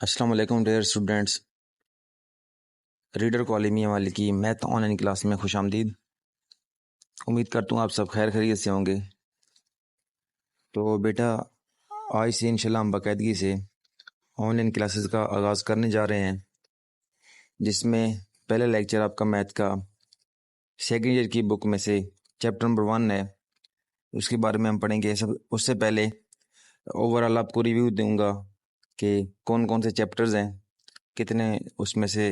अस्सलाम वालेकुम dear students. Reader कॉलेमिया वाले की मैथ ऑनलाइन क्लास में खुश आमदीद। उम्मीद करता हूँ आप सब खैर खैरियत से होंगे। तो बेटा, आज से इंशाल्लाह हम बाकायदगी से ऑनलाइन क्लासेस का आगाज़ करने जा रहे हैं, जिसमें पहला लेक्चर आपका मैथ का सेकेंड ईयर की बुक में से चैप्टर नंबर 1 है, उसके बारे में हम पढ़ेंगे। सब उससे पहले ओवरऑल आपको रिव्यू दूंगा कि कौन कौन से चैप्टर्स हैं, कितने उसमें से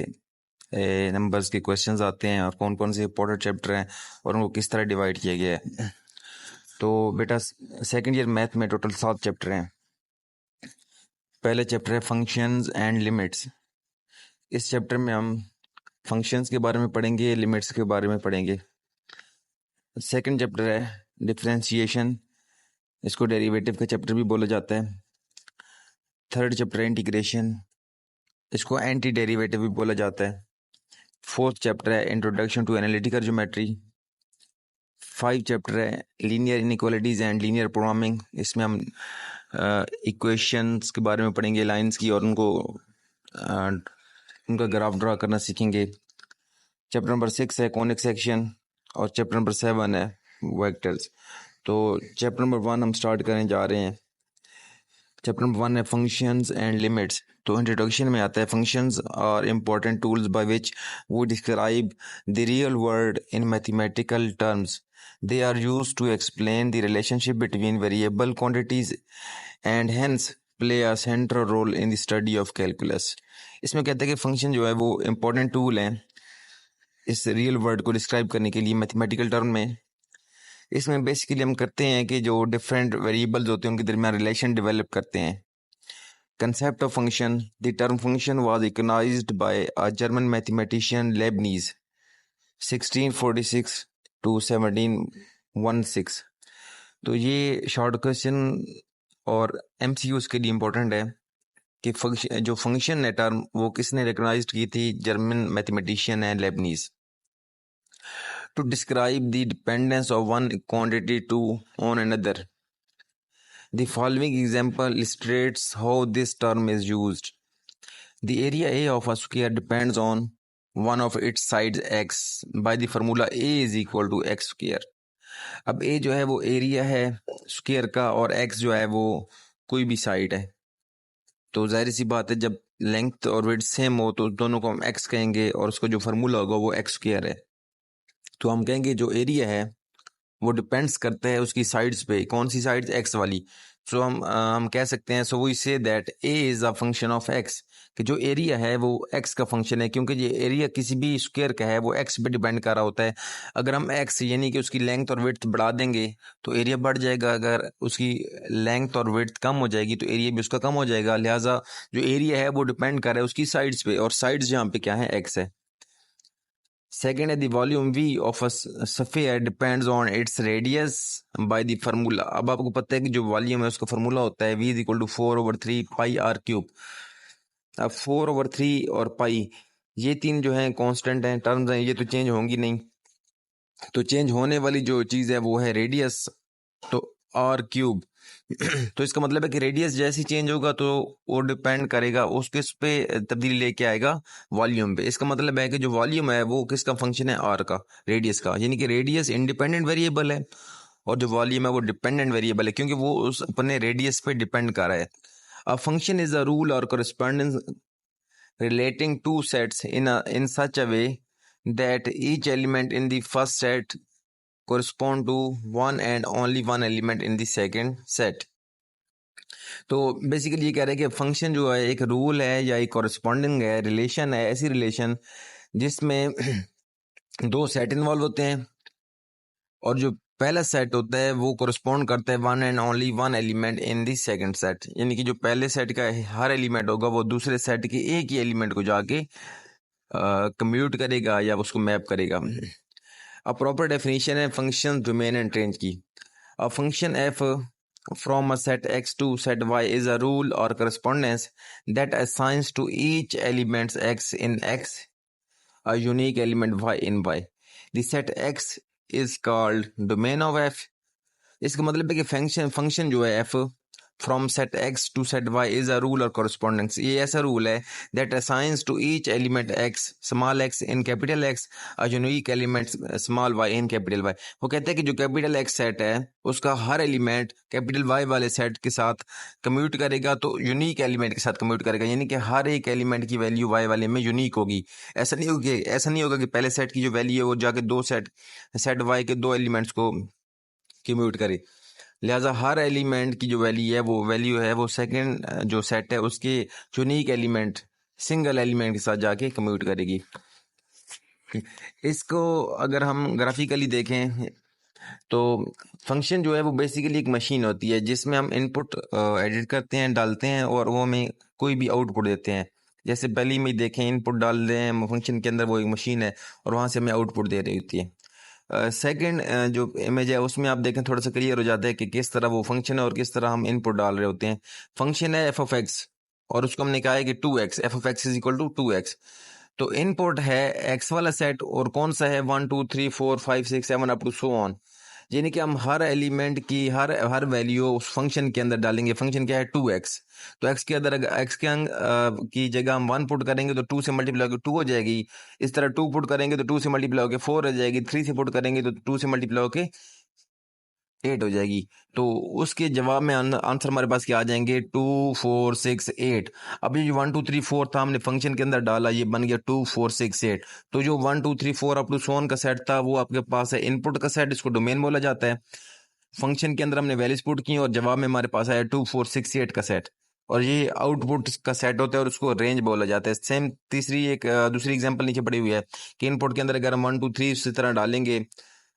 नंबर्स के क्वेश्चंस आते हैं और कौन कौन से इंपॉर्टेंट चैप्टर हैं और उनको किस तरह डिवाइड किया गया है। तो बेटा, सेकंड ईयर मैथ में टोटल 7 चैप्टर हैं। पहले चैप्टर है फंक्शंस एंड लिमिट्स। इस चैप्टर में हम फंक्शंस के बारे में पढ़ेंगे, लिमिट्स के बारे में पढ़ेंगे। सेकंड चैप्टर है डिफरेंशिएशन, इसको डेरिवेटिव का चैप्टर भी बोला जाता है। थर्ड चैप्टर है इंटीग्रेशन, इसको एंटी डेरिवेटिव भी बोला जाता है। फोर्थ चैप्टर है introduction to analytical geometry. 5 chapter है linear inequalities and linear programming, इसमें हम इक्वेशंस के बारे में पढ़ेंगे, लाइंस की, और उनका ग्राफ ड्रा करना सीखेंगे। चैप्टर नंबर 6 है कॉनिक सेक्शन और चैप्टर नंबर 7 है वेक्टर्स। तो चैप्टर नंबर 1 हम स्टार्ट करने जा रहे हैं। चैप्टर नंबर 1 है फंक्शंस एंड लिमिट्स। तो इंट्रोडक्शन में आता है functions are important tools by which we describe the real world in mathematical terms. They are used to explain the relationship between variable quantities and hence play a central role in the study of calculus. इसमें कहते हैं कि function जो है वो important tool है इस real world को डिस्क्राइब करने के लिए मैथमेटिकल टर्म में। इसमें बेसिकली हम करते हैं कि जो डिफरेंट वेरिएबल्स होते हैं उनके दरमियान रिलेशन डेवलप करते हैं। Concept of function. The term function was recognized by a German mathematician Leibniz 1646 to 1716। तो ये शॉर्ट क्वेश्चन और एमसीक्यूज के लिए इम्पोर्टेंट है कि जो फंक्शन है टर्म वो किसने रिकॉग्नाइज्ड की थी, जर्मन मैथमेटिशियन है Leibniz. To describe the dependence of one quantity to on another. The following example illustrates how this term is used. The area A of a square depends on one of its sides x by the formula A is equal to x square। अब A जो है वो area है square का और x जो है वो कोई भी साइड है। तो जाहिर सी बात है, जब लेंथ और विड्थ सेम हो तो दोनों को हम x कहेंगे और उसका जो फार्मूला होगा वो x स्क्वायर है। तो हम कहेंगे जो एरिया है वो डिपेंड्स करता है उसकी साइड्स पे। कौन सी साइड्स? x वाली। सो हम कह सकते हैं, so we say that a is a function of x, कि जो एरिया है वो x का फंक्शन है, क्योंकि ये एरिया किसी भी स्क्वायर का है वो x पे डिपेंड कर रहा होता है। अगर हम x यानी कि उसकी लेंथ और विड्थ बढ़ा देंगे तो एरिया बढ़ जाएगा, अगर उसकी लेंथ और विड्थ कम हो जाएगी तो एरिया भी उसका कम हो जाएगा। लिहाजा जो एरिया है वो डिपेंड कर रहा है उसकी साइड्स पे, और साइड्स यहाँ पे क्या है? x है। सेकेंड है the volume v of a sphere depends on its radius by the formula. अब आपको पता है कि जो वॉल्यूम है उसका फार्मूला होता है v is equal to 4/3 pi r cube. अब 4/3 और पाई, ये तीन जो है कांस्टेंट हैं, टर्म्स हैं, ये तो चेंज होंगी नहीं। तो चेंज होने वाली जो चीज़ है वो है रेडियस, तो आर क्यूब। तो इसका मतलब है कि रेडियस जैसी चेंज होगा तो वो डिपेंड करेगा उसके उस पे तब्दीली लेके आएगा वॉल्यूम पे। इसका मतलब है कि जो वॉल्यूम है वो किसका फंक्शन है? आर का, रेडियस का। यानी कि रेडियस इंडिपेंडेंट वेरिएबल है और जो वॉल्यूम है वो डिपेंडेंट वेरिएबल है, क्योंकि वो उस अपने रेडियस पे डिपेंड कर रहा है। A function is a rule और correspondence relating two sets in such a way that each element in the first set correspond to one and only one element in the second set। तो basically ये कह रहे हैं कि function जो है एक रूल है या एक कॉरेस्पॉन्डिंग है, रिलेशन है, ऐसी रिलेशन जिसमें दो सेट इन्वॉल्व होते हैं और जो पहला सेट होता है वो कॉरेस्पॉन्ड करता है one and only one element in the second set. यानी कि जो पहले सेट का हर एलिमेंट होगा वो दूसरे सेट के एक ही एलिमेंट को जाके कम्यूट करेगा या उसको मैप करेगा। अब प्रॉपर डेफिनेशन है फंक्शन डोमेन एंड रेंज की। A function F from a set x to set y is a rule or correspondence that assigns to each element x in x a unique element y in y। The set x is called domain of f। इसका मतलब है कि function जो है f from set X to set Y is a rule और correspondence. ये ऐसा rule है that assigns to each element X small X in capital X a unique element small Y in capital Y. वो कहते हैं कि जो capital x set है उसका हर एलिमेंट कैपिटल वाई वाले सेट के साथ कम्यूट करेगा, तो यूनिक एलिमेंट के साथ कम्यूट करेगा, यानी कि हर एक एलिमेंट की वैल्यू वाई वाले में यूनिक होगी। ऐसा नहीं होगा कि पहले सेट की जो वैल्यू है वो जाके दो सेट वाई के दो एलिमेंट्स को कम्यूट करे। लिहाजा हर एलिमेंट की जो वैल्यू है वो सेकंड जो सेट है उसके यूनिक एलिमेंट सिंगल एलिमेंट के साथ जाके कम्यूट करेगी। इसको अगर हम ग्राफिकली देखें तो फंक्शन जो है वो बेसिकली एक मशीन होती है जिसमें हम इनपुट एडिट करते हैं, डालते हैं और वो हमें कोई भी आउटपुट देते हैं। जैसे पहले में देखें इनपुट डाल दें हैं फंक्शन के अंदर, वो एक मशीन है और वहाँ से हमें आउटपुट दे रही होती है। सेकंड जो इमेज है उसमें आप देखें थोड़ा सा क्लियर हो जाता है कि किस तरह वो फंक्शन है और किस तरह हम इनपुट डाल रहे होते हैं। फंक्शन है एफ ऑफ एक्स और उसको हमने कहा है कि 2x, F of X is equal to 2x। तो इनपुट है एक्स वाला सेट और कौन सा है 1 2 3 4 5 6 7 अप टू सो ऑन, यानी कि हम हर एलिमेंट की हर वैल्यू उस फंक्शन के अंदर डालेंगे। फंक्शन क्या है 2x, तो x के अंदर x के की जगह हम 1 पुट करेंगे तो 2 से मल्टीप्लाई होकर 2 हो जाएगी। इस तरह 2 पुट करेंगे तो 2 से मल्टीप्लाई होकर 4 हो जाएगी। 3 से पुट करेंगे तो 2 से मल्टीप्लाई होकर 8 हो जाएगी। तो उसके जवाब में आंसर हमारे पास क्या आ जाएंगे 2 4 6 8। अब ये जो 1 2 3 4 था हमने फंक्शन के अंदर डाला, ये बन गया 2 4 6 8। तो जो 1 2 3 4 अप टू सोन का सेट था वो आपके पास है इनपुट का सेट, इसको डोमेन बोला जाता है। फंक्शन के अंदर हमने वैल्यूज पुट की और जवाब में हमारे पास आया 2 4 6 8 का सेट, और ये आउटपुट का सेट होता है और उसको रेंज बोला जाता है। सेम दूसरी एग्जांपल नीचे पड़ी हुई है कि इनपुट के अंदर अगर हम 1 2 3 इसी तरह डालेंगे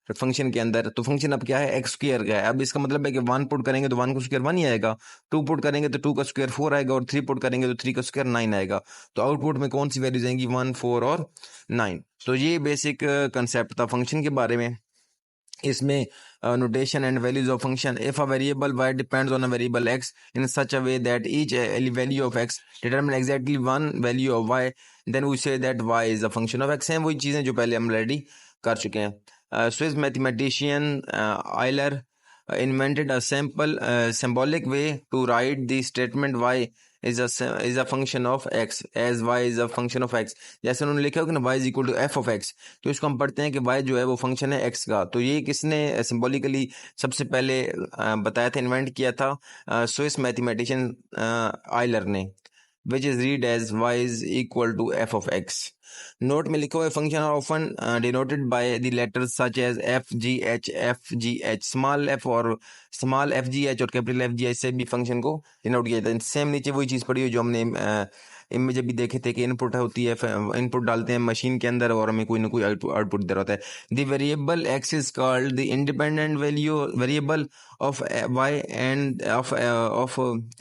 फंक्शन के अंदर, तो फंक्शन अब क्या है एक्स स्क्र का है। अब इसका मतलब है कि 1 पुट करेंगे तो 1 का स्क्वायर 1 ही आएगा, 2 पुट करेंगे तो 2 का स्क्वायर 4 आएगा और 3 पुट करेंगे तो 3 का स्क्वायर 9 आएगा। तो आउटपुट में कौन सी वैल्यूज आएंगी 1 4 और 9। तो ये बेसिक कंसेप्ट था फंक्शन के बारे में। इसमें notation and values of function. If a variable y depends on a variable x in such a way that each value of x determine exactly one value of y, then we say that y is a function of x। हैं वही चीज़ें जो पहले हम ready कर चुके हैं। Swiss mathematician Euler invented a symbolic way to write the statement y is a function of x as y is a function of x। जैसे उन्होंने लिखा हो कि ना y is equal to f of x, तो इसको हम पढ़ते हैं कि y जो है वो फंक्शन है x का। तो ये किसने सिंबॉलिकली सबसे पहले बताया था, इन्वेंट किया था स्विस मैथमेटिशियन आयलर ने, which is read as y is equal to f of x। Note में लिखा हुआ function are often denoted by the letters such as F G H. Small F G H और capital F G H से भी function को denote किया जाता है। सेम नीचे वही चीज़ पड़ी हुई जो हमने इनमें जब भी देखे थे कि इनपुट होती है, इनपुट डालते हैं मशीन के अंदर और हमें कोई ना कोई आउटपुट दे रहा होता है। The variable X is called the independent variable of Y and of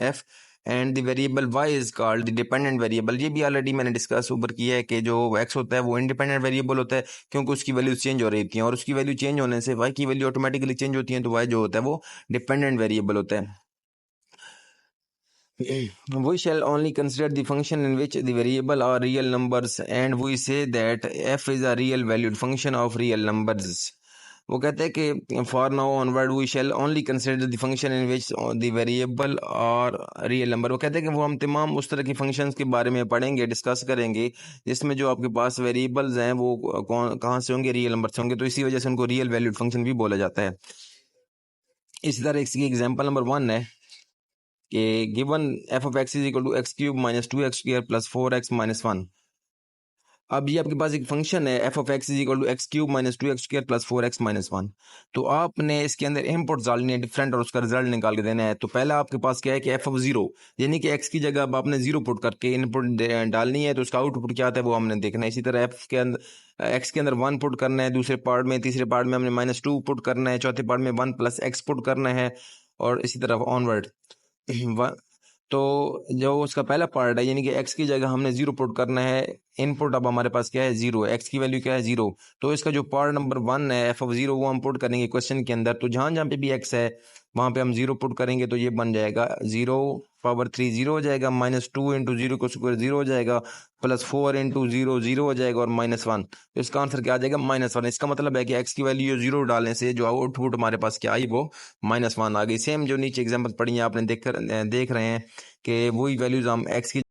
F and the variable y is called the dependent variable. ये भी ऑलरेडी मैंने डिस्कस ऊपर किया है कि जो x होता है वो इंडिपेंडेंट वेरिएबल होता है क्योंकि उसकी वैल्यू चेंज हो रही होती हैं और उसकी वैल्यू चेंज होने से y की वैल्यू ऑटोमेटिकली चेंज होती है, तो y जो होता है वो डिपेंडेंट वेरिएबल होता है। We shall only consider the function in which the variable are real numbers and we say that f is a real valued function of real numbers। वो कहते हैं कि for now onward we shall only consider the function in which the variable are real number। वो कहते हैं कि वो हम तमाम उस तरह की फंक्शंस के बारे में पढ़ेंगे, डिस्कस करेंगे जिसमें जो आपके पास वेरिएबल्स हैं वो कहाँ से होंगे, रियल नंबर से होंगे, तो इसी वजह से उनको रियल वैल्यूड फंक्शन भी बोला जाता है। इसी तरह इसकी एग्जाम्पल नंबर 1 है कि given F of X is equal to X cube minus 2x square plus 4x minus 1। अब ये आपके पास एक फंक्शन है F of X is equal to X cube minus 2x square plus 4x minus 1। तो आपने इसके अंदर इनपुट डालनी है डिफरेंट और उसका रिजल्ट निकाल के देना है। तो पहला आपके पास क्या है कि एफ ऑफ 0, यानी कि x की जगह अब आपने 0 पुट करके इनपुट डालनी है, तो उसका आउटपुट क्या आता है वो हमने देखना है। इसी तरह एफ के अंदर एक्स के अंदर 1 पुट करना है, दूसरे पार्ट में तीसरे पार्ट में हमने -2 पुट करना है, चौथे पार्ट में 1 प्लस एक्स पुट करना है और इसी तरह ऑनवर्ड। तो जो उसका पहला पार्ट है यानी कि x की जगह हमने 0 पुट करना है, इनपुट अब हमारे पास क्या है 0 है, x की वैल्यू क्या है 0। तो इसका जो पार्ट नंबर 1 है एफ ऑफ 0 वो हम पुट करेंगे क्वेश्चन के अंदर। तो जहाँ जहाँ पे भी x है वहाँ पे हम 0 पुट करेंगे तो ये बन जाएगा 0 पावर 3 जीरो हो जाएगा, -2 इंटू जीरो को स्क्वायर जीरो हो जाएगा, +4 इंटू जीरो जीरो हो जाएगा और -1। तो इसका आंसर क्या आ जाएगा? -1। इसका मतलब है कि x की वैल्यू जीरो डालने से जो आउटपुट हमारे पास क्या आई वो -1 आ गई। सेम जो नीचे एग्जाम्पल पढ़ी है आपने देख रहे हैं कि वही वैल्यूज हम x की